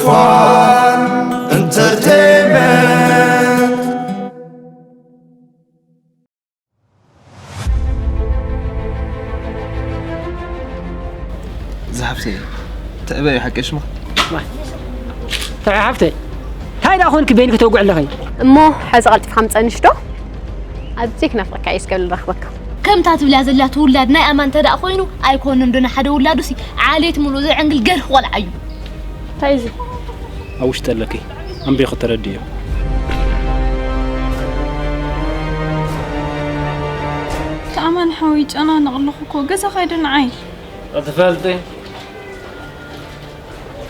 زفان انترتينمنت زحفتي تأبي حق إيش ما زحفتي هاي لا أخونك بينك توقع لغي مو حزقلت في 5 نشتو أديك نفرك عايز قبل رخبك كم تاتب لازلات ولاد ناي أمان تدا أخوينو أيكون دون حدا ولادو سي عاليت ملو زي عنقل قرح ولا عيو تايزي أوش تلكي أم بيخو ترديه تأمن حويج أنا نغلقكو جزا خير عايش أتفلتي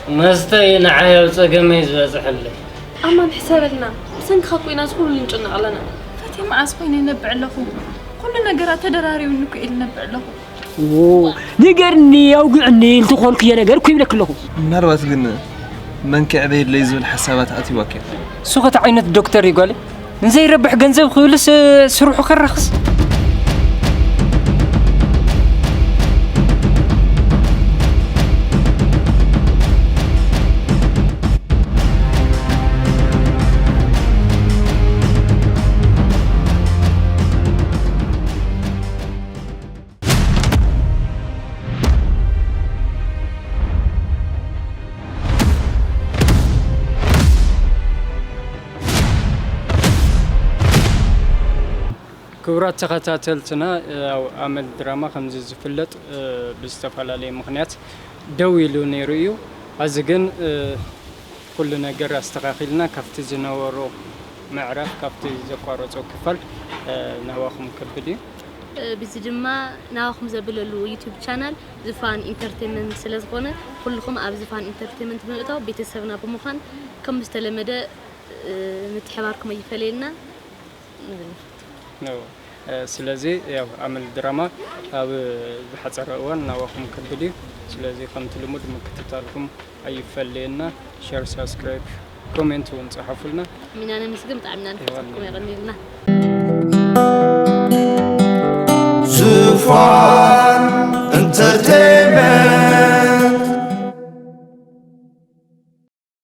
مستي نعايا وتقميز بزحلي أمان حسابنا سنك خاكوي ناس كل اللي نجنا علينا فاتي ما عصبيني نبع له كل نجرات تدراري ونك إل نبع له نقرني أوقعني التخون كي نقر كي منك له نروت قلنا من كعبيد ليزو الحسابات أتي وكيل سوقت عينة الدكتور يقولي نزي ربح جنزب خلص سروحه خرخص كبرات تخاتلتنا أو عمل دراما خمس زفلت باستفعال مخنيات دويلو نيريو أزجن كلنا جرى استقاقلنا كفت زنورو معرف كفت زقارة وكفل نواخم كبدي بزجمة نواخم زبللو يوتيوب channel زفان انترتينمنت سلازقنا كلكم أب زفان انترتينمنت بنقطع بيتسبنا بمخان كم بستلمده نتحواركم يفلينا سلازي يا عمل دراما أو بحث روان نواخم كبدي سلازي خمت لمود مكتتالكم أي فلينا شير سبسكرايب كومنت ونصحفوا لنا من أنا مسجم تعبنا نفتحكم يغني لنا زفان انترتينمنت